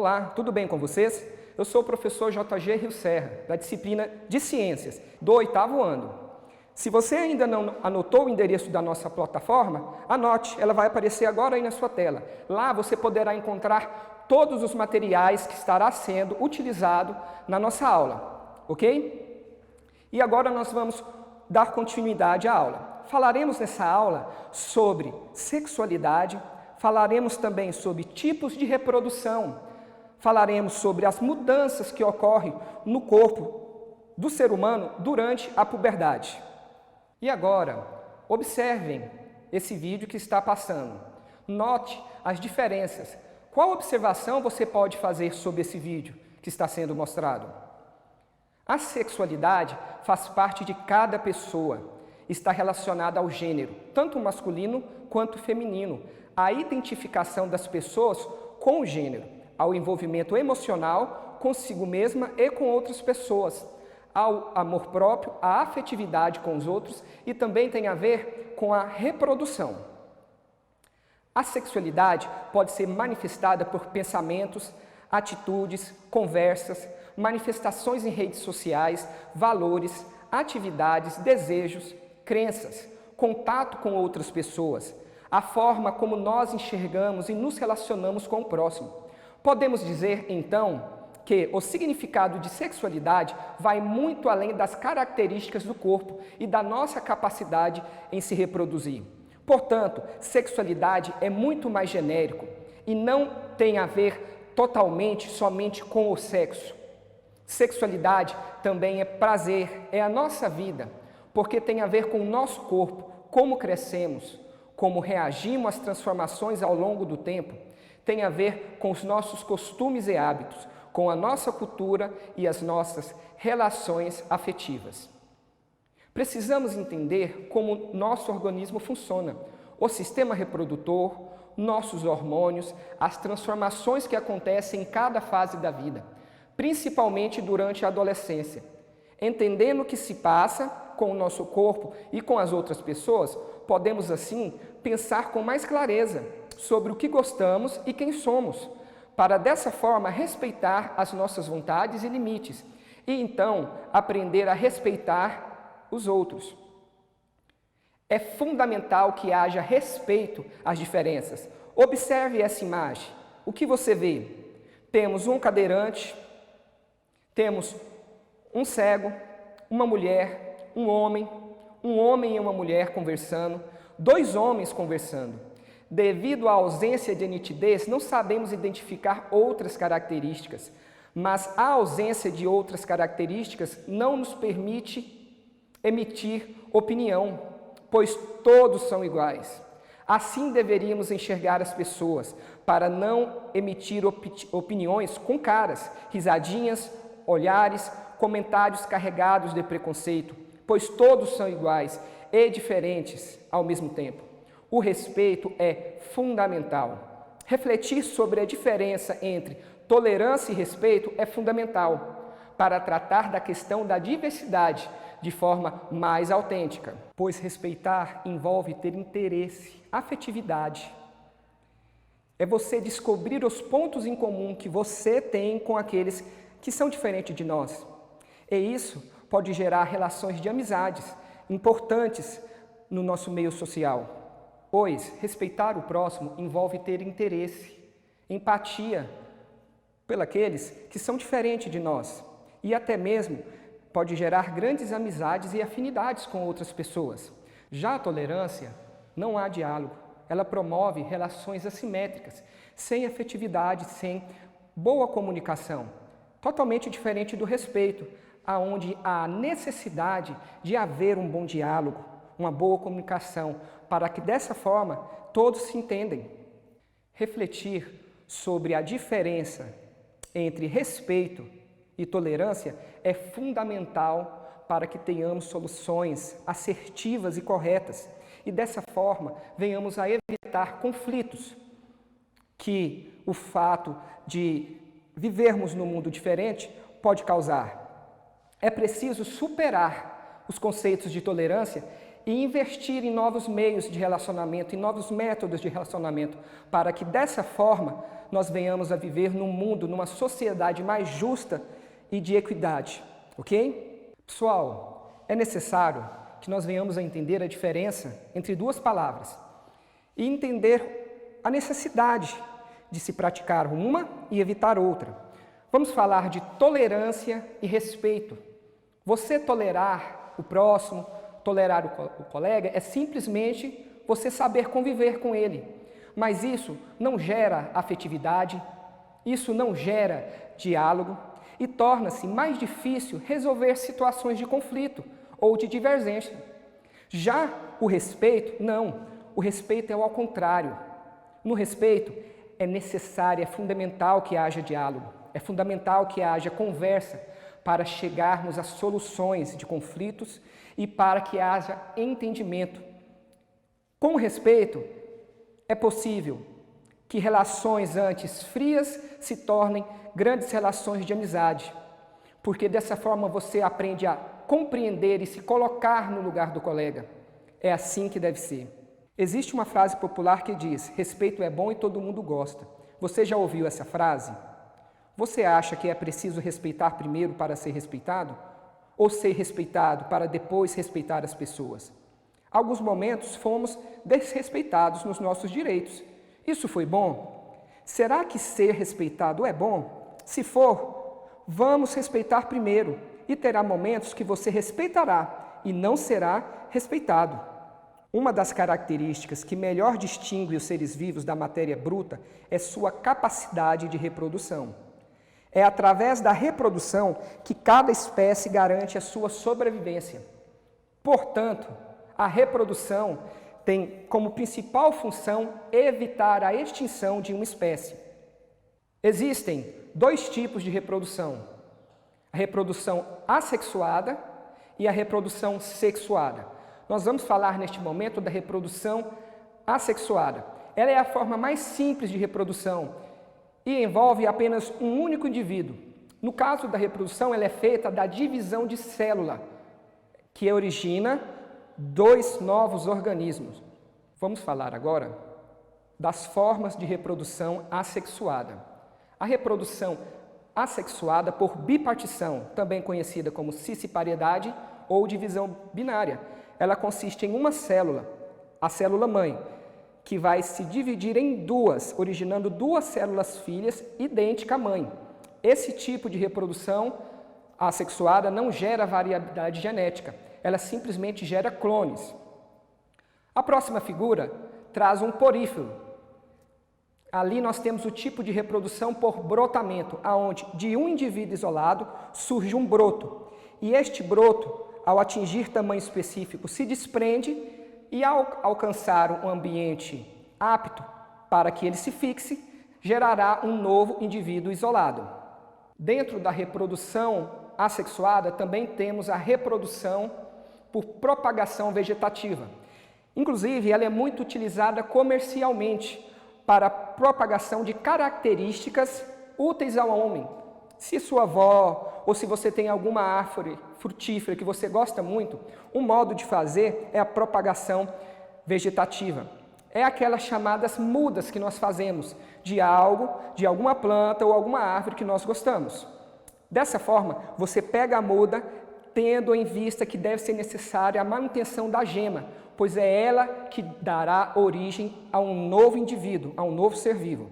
Olá, tudo bem com vocês? Eu sou o professor JG Rio Serra, da disciplina de Ciências, do 8º ano. Se você ainda não anotou o endereço da nossa plataforma, anote, ela vai aparecer agora aí na sua tela. Lá você poderá encontrar todos os materiais que estará sendo utilizado na nossa aula, ok? E agora nós vamos dar continuidade à aula. Falaremos nessa aula sobre sexualidade, falaremos também sobre tipos de reprodução, falaremos sobre as mudanças que ocorrem no corpo do ser humano durante a puberdade. E agora, observem esse vídeo que está passando. Note as diferenças. Qual observação você pode fazer sobre esse vídeo que está sendo mostrado? A sexualidade faz parte de cada pessoa. Está relacionada ao gênero, tanto masculino quanto feminino, à identificação das pessoas com o gênero, ao envolvimento emocional consigo mesma e com outras pessoas, ao amor próprio, à afetividade com os outros e também tem a ver com a reprodução. A sexualidade pode ser manifestada por pensamentos, atitudes, conversas, manifestações em redes sociais, valores, atividades, desejos, crenças, contato com outras pessoas, a forma como nós enxergamos e nos relacionamos com o próximo. Podemos dizer, então, que o significado de sexualidade vai muito além das características do corpo e da nossa capacidade em se reproduzir. Portanto, sexualidade é muito mais genérico e não tem a ver totalmente somente com o sexo. Sexualidade também é prazer, é a nossa vida, porque tem a ver com o nosso corpo, como crescemos, como reagimos às transformações ao longo do tempo, tem a ver com os nossos costumes e hábitos, com a nossa cultura e as nossas relações afetivas. Precisamos entender como nosso organismo funciona, o sistema reprodutor, nossos hormônios, as transformações que acontecem em cada fase da vida, principalmente durante a adolescência. Entendendo o que se passa com o nosso corpo e com as outras pessoas, podemos assim pensar com mais clareza sobre o que gostamos e quem somos, para dessa forma respeitar as nossas vontades e limites, e então aprender a respeitar os outros. É fundamental que haja respeito às diferenças. Observe essa imagem. O que você vê? Temos um cadeirante, temos um cego, uma mulher, um homem e uma mulher conversando, dois homens conversando. Devido à ausência de nitidez, não sabemos identificar outras características, mas a ausência de outras características não nos permite emitir opinião, pois todos são iguais. Assim deveríamos enxergar as pessoas, para não emitir opiniões com caras, risadinhas, olhares, comentários carregados de preconceito, pois todos são iguais e diferentes ao mesmo tempo. O respeito é fundamental. Refletir sobre a diferença entre tolerância e respeito é fundamental para tratar da questão da diversidade de forma mais autêntica, pois respeitar envolve ter interesse, afetividade. É você descobrir os pontos em comum que você tem com aqueles que são diferentes de nós. E isso pode gerar relações de amizades importantes no nosso meio social. Pois respeitar o próximo envolve ter interesse, empatia pelos que são diferentes de nós e até mesmo pode gerar grandes amizades e afinidades com outras pessoas. Já a tolerância, não há diálogo, ela promove relações assimétricas, sem afetividade, sem boa comunicação, totalmente diferente do respeito, aonde há necessidade de haver um bom diálogo, uma boa comunicação, para que dessa forma todos se entendem. Refletir sobre a diferença entre respeito e tolerância é fundamental para que tenhamos soluções assertivas e corretas e dessa forma venhamos a evitar conflitos que o fato de vivermos num mundo diferente pode causar. É preciso superar os conceitos de tolerância e investir em novos meios de relacionamento, em novos métodos de relacionamento, para que dessa forma nós venhamos a viver num mundo, numa sociedade mais justa e de equidade, ok? Pessoal, é necessário que nós venhamos a entender a diferença entre duas palavras e entender a necessidade de se praticar uma e evitar outra. Vamos falar de tolerância e respeito. Você tolerar o próximo, tolerar o colega, é simplesmente você saber conviver com ele. Mas isso não gera afetividade, isso não gera diálogo e torna-se mais difícil resolver situações de conflito ou de divergência. Já o respeito, não. O respeito é ao contrário. No respeito, é necessário, é fundamental que haja diálogo, é fundamental que haja conversa para chegarmos a soluções de conflitos e para que haja entendimento. Com respeito, é possível que relações antes frias se tornem grandes relações de amizade, porque dessa forma você aprende a compreender e se colocar no lugar do colega. É assim que deve ser. Existe uma frase popular que diz: respeito é bom e todo mundo gosta. Você já ouviu essa frase? Você acha que é preciso respeitar primeiro para ser respeitado? Ou ser respeitado para depois respeitar as pessoas? Alguns momentos fomos desrespeitados nos nossos direitos. Isso foi bom? Será que ser respeitado é bom? Se for, vamos respeitar primeiro e terá momentos que você respeitará e não será respeitado. Uma das características que melhor distingue os seres vivos da matéria bruta é sua capacidade de reprodução. É através da reprodução que cada espécie garante a sua sobrevivência. Portanto, a reprodução tem como principal função evitar a extinção de uma espécie. Existem dois tipos de reprodução: a reprodução assexuada e a reprodução sexuada. Nós vamos falar neste momento da reprodução assexuada. Ela é a forma mais simples de reprodução e envolve apenas um único indivíduo. No caso da reprodução, ela é feita da divisão de célula, que origina dois novos organismos. Vamos falar agora das formas de reprodução assexuada. A reprodução assexuada por bipartição, também conhecida como cisipariedade ou divisão binária. Ela consiste em uma célula, a célula-mãe, que vai se dividir em duas, originando duas células filhas idênticas à mãe. Esse tipo de reprodução assexuada não gera variabilidade genética, ela simplesmente gera clones. A próxima figura traz um porífero. Ali nós temos o tipo de reprodução por brotamento, aonde de um indivíduo isolado surge um broto. E este broto, ao atingir tamanho específico, se desprende e, ao alcançar um ambiente apto para que ele se fixe, gerará um novo indivíduo isolado. Dentro da reprodução assexuada, também temos a reprodução por propagação vegetativa. Inclusive, ela é muito utilizada comercialmente para a propagação de características úteis ao homem. Se sua avó ou se você tem alguma árvore frutífera que você gosta muito, um modo de fazer é a propagação vegetativa. É aquelas chamadas mudas que nós fazemos de algo, de alguma planta ou alguma árvore que nós gostamos. Dessa forma, você pega a muda tendo em vista que deve ser necessária a manutenção da gema, pois é ela que dará origem a um novo indivíduo, a um novo ser vivo.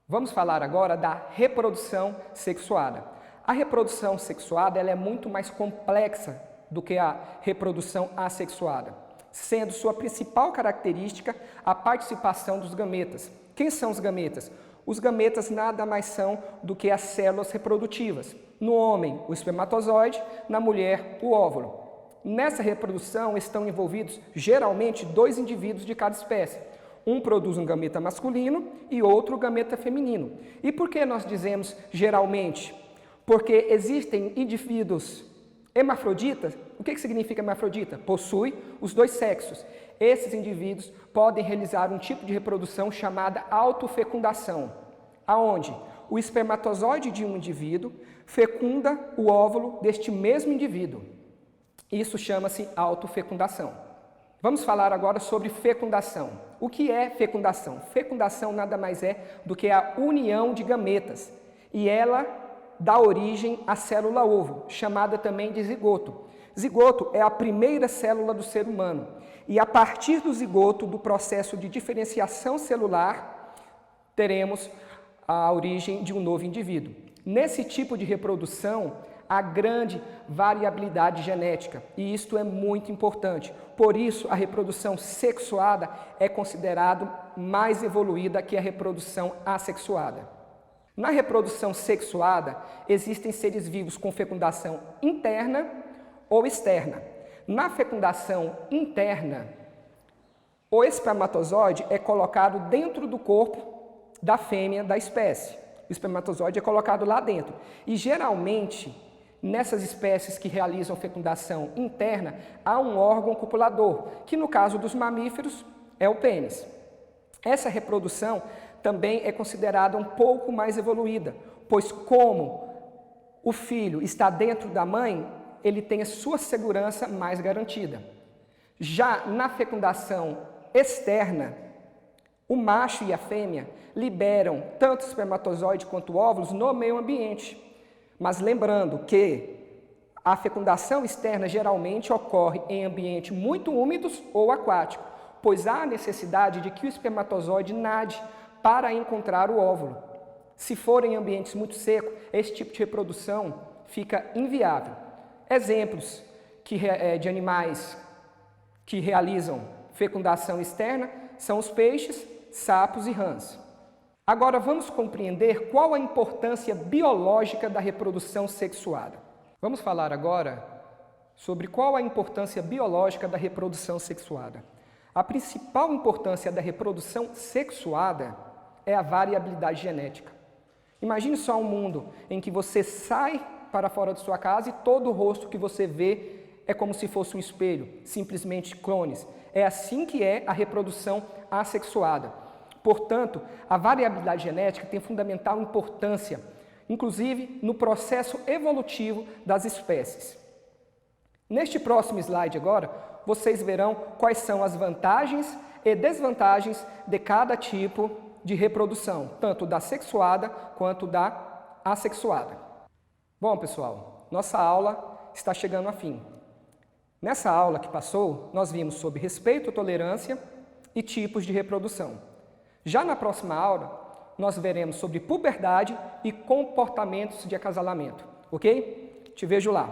Vamos falar agora da reprodução sexuada. A reprodução sexuada ela é muito mais complexa do que a reprodução assexuada, sendo sua principal característica a participação dos gametas. Quem são os gametas? Os gametas nada mais são do que as células reprodutivas. No homem, o espermatozoide, na mulher, o óvulo. Nessa reprodução estão envolvidos geralmente dois indivíduos de cada espécie. Um produz um gameta masculino e outro gameta feminino. E por que nós dizemos geralmente? Porque existem indivíduos hermafroditas. O que significa hermafrodita? Possui os dois sexos. Esses indivíduos podem realizar um tipo de reprodução chamada autofecundação, aonde o espermatozoide de um indivíduo fecunda o óvulo deste mesmo indivíduo. Isso chama-se autofecundação. Vamos falar agora sobre fecundação. O que é fecundação? Fecundação nada mais é do que a união de gametas, e ela dá origem à célula ovo, chamada também de zigoto. Zigoto é a primeira célula do ser humano, e a partir do zigoto, do processo de diferenciação celular, teremos a origem de um novo indivíduo. Nesse tipo de reprodução, há grande variabilidade genética, e isto é muito importante. Por isso, a reprodução sexuada é considerada mais evoluída que a reprodução assexuada. Na reprodução sexuada, existem seres vivos com fecundação interna ou externa. Na fecundação interna, o espermatozoide é colocado dentro do corpo da fêmea da espécie. O espermatozoide é colocado lá dentro. E geralmente, nessas espécies que realizam fecundação interna, há um órgão copulador, que no caso dos mamíferos é o pênis. Essa reprodução também é considerada um pouco mais evoluída, pois como o filho está dentro da mãe, ele tem a sua segurança mais garantida. Já na fecundação externa, o macho e a fêmea liberam tanto o espermatozoide quanto óvulos no meio ambiente. Mas lembrando que a fecundação externa geralmente ocorre em ambientes muito úmidos ou aquático, pois há a necessidade de que o espermatozoide nade para encontrar o óvulo. Se for em ambientes muito secos, esse tipo de reprodução fica inviável. Exemplos de animais que realizam fecundação externa são os peixes, sapos e rãs. Agora vamos compreender qual a importância biológica da reprodução sexuada. Vamos falar agora sobre qual a importância biológica da reprodução sexuada. A principal importância da reprodução sexuada é a variabilidade genética. Imagine só um mundo em que você sai para fora de sua casa e todo o rosto que você vê é como se fosse um espelho, simplesmente clones. É assim que é a reprodução assexuada. Portanto, a variabilidade genética tem fundamental importância, inclusive no processo evolutivo das espécies. Neste próximo slide agora, vocês verão quais são as vantagens e desvantagens de cada tipo de reprodução, tanto da sexuada quanto da assexuada. Bom, pessoal, nossa aula está chegando a fim. Nessa aula que passou, nós vimos sobre respeito, tolerância e tipos de reprodução. Já na próxima aula, nós veremos sobre puberdade e comportamentos de acasalamento, ok? Te vejo lá.